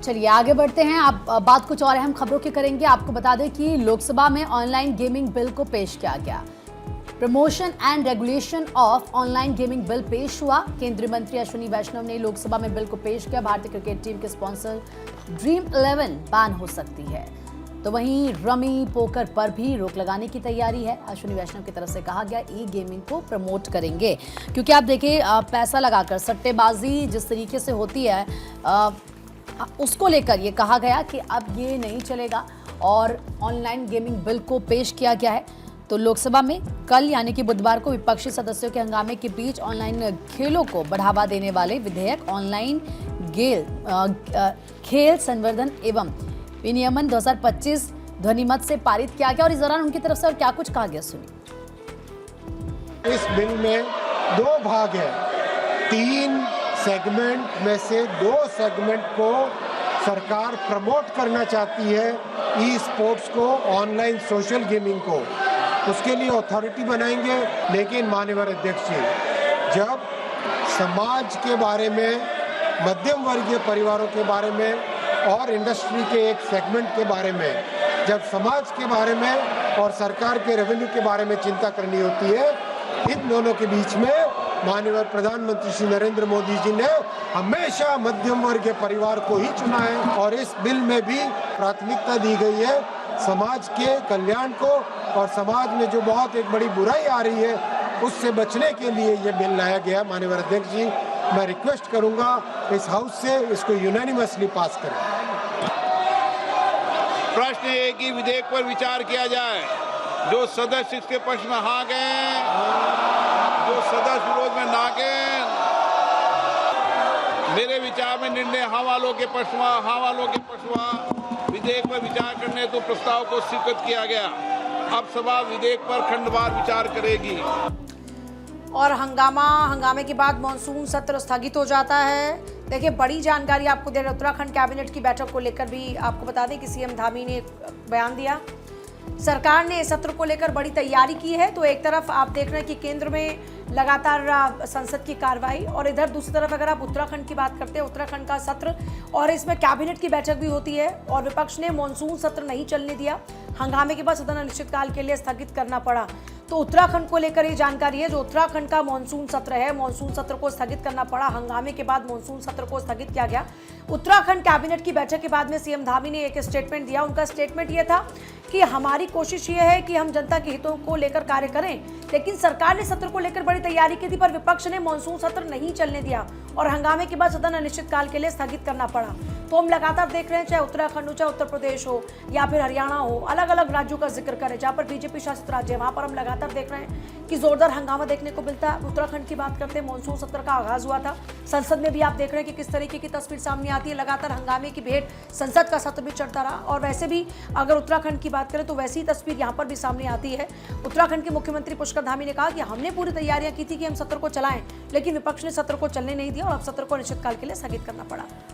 चलिए आगे बढ़ते हैं। आप बात कुछ और अहम खबरों की करेंगे। आपको बता दें कि लोकसभा में ऑनलाइन गेमिंग बिल को पेश किया गया। Promotion and regulation of online gaming bill पेश हुआ। केंद्रीय मंत्री अश्विनी वैष्णव ने लोकसभा में बिल को पेश किया। भारतीय क्रिकेट टीम के स्पॉन्सर ड्रीम 11 बैन हो सकती है। तो वहीं रमी पोकर पर भी रोक लगाने की तैयारी है। अश्विनी वैष्णव की तरफ से कहा गया ई गेमिंग को प्रमोट करेंगे, क्योंकि आप देखिए पैसा लगाकर सट्टेबाजी जिस तरीके से होती है उसको लेकर ये कहा गया कि अब ये नहीं चलेगा और ऑनलाइन गेमिंग बिल को पेश किया गया है। तो लोकसभा में कल यानी कि बुधवार को विपक्षी सदस्यों के हंगामे के बीच ऑनलाइन खेलों को बढ़ावा देने वाले विधेयक ऑनलाइन खेल संवर्धन एवं विनियमन 2025 ध्वनिमत से पारित किया गया। और इस दौरान उनकी तरफ से और क्या कुछ कहा गया सुनिए। इस बिल में 2 भाग है। 3 सेगमेंट में से 2 सेगमेंट को सरकार प्रमोट करना चाहती है, ई स्पोर्ट्स को, ऑनलाइन सोशल गेमिंग को। उसके लिए अथॉरिटी बनाएंगे। लेकिन माननीय अध्यक्ष जी, जब समाज के बारे में, मध्यम वर्गीय परिवारों के बारे में और इंडस्ट्री के एक सेगमेंट के बारे में, जब समाज के बारे में और सरकार के रेवेन्यू के बारे में चिंता करनी होती है, इन दोनों के बीच में माननीय प्रधानमंत्री श्री नरेंद्र मोदी जी ने हमेशा मध्यम वर्ग के परिवार को ही चुना है। और इस बिल में भी प्राथमिकता दी गई है समाज के कल्याण को, और समाज में जो बहुत एक बड़ी बुराई आ रही है उससे बचने के लिए ये बिल लाया गया। माननीय अध्यक्ष जी, मैं रिक्वेस्ट करूंगा इस हाउस से इसको यूनानिमसली पास करें। प्रश्न है कि विधेयक पर विचार किया जाए। जो सदस्य इसके पक्ष में हाँ गए, जो सदस्य विरोध में ना गए, मेरे विचार में निर्णय हाँ वालों के पक्ष में विधेयक पर विचार करने तो प्रस्ताव को स्वीकृत किया गया। अब सभा विधेयक पर खंडवार विचार करेगी। और हंगामे के बाद मॉनसून सत्र स्थगित हो जाता है। देखिए, बड़ी जानकारी आपको दे रहे, उत्तराखंड कैबिनेट की बैठक को लेकर भी आपको बता दें कि सीएम धामी ने बयान दिया। सरकार ने सत्र को लेकर बड़ी तैयारी की है। तो एक तरफ आप देख रहे हैं कि केंद्र में लगातार संसद की कार्रवाई, और इधर दूसरी तरफ अगर आप उत्तराखंड की बात करते हैं, उत्तराखंड का सत्र और इसमें कैबिनेट की बैठक भी होती है। और विपक्ष ने मॉनसून सत्र नहीं चलने दिया। हंगामे के बाद सदन अनिश्चितकाल के लिए स्थगित करना पड़ा। तो उत्तराखंड को लेकर ये जानकारी है, जो उत्तराखंड का मॉनसून सत्र है, मॉनसून सत्र को स्थगित करना पड़ा। हंगामे के बाद मॉनसून सत्र को स्थगित किया गया। उत्तराखंड कैबिनेट की बैठक के बाद में सीएम धामी ने एक स्टेटमेंट दिया। उनका स्टेटमेंट ये था कि हमारी कोशिश ये है कि हम जनता के हितों को लेकर कार्य करें, लेकिन सरकार ने सत्र को लेकर बड़ी तैयारी की थी, पर विपक्ष ने मॉनसून सत्र नहीं चलने दिया और हंगामे के बाद सदन अनिश्चितकाल के लिए स्थगित करना पड़ा। तो हम लगातार देख रहे हैं, चाहे उत्तराखंड हो, चाहे उत्तर प्रदेश हो या फिर हरियाणा हो, अलग अलग राज्यों का जिक्र करें जहां पर बीजेपी शासित राज्य है, वहां पर हम लगातार देख रहे हैं कि जोरदार हंगामा देखने को मिलता है। उत्तराखंड की बात करते हैं, मॉनसून सत्र का आगाज हुआ था। संसद में भी आप देख रहे हैं कि किस तरीके की तस्वीर सामने आती है। लगातार हंगामे की भेंट संसद का सत्र भी चढ़ता रहा। और वैसे भी अगर उत्तराखंड की बात करें तो वैसी तस्वीर यहाँ पर भी सामने आती है। उत्तराखंड के मुख्यमंत्री पुष्कर धामी ने कहा कि हमने पूरी तैयारियां की थी कि हम सत्र को चलाएं, लेकिन विपक्ष ने सत्र को चलने नहीं दिया और अब सत्र को अनिश्चितकाल के लिए स्थगित करना पड़ा।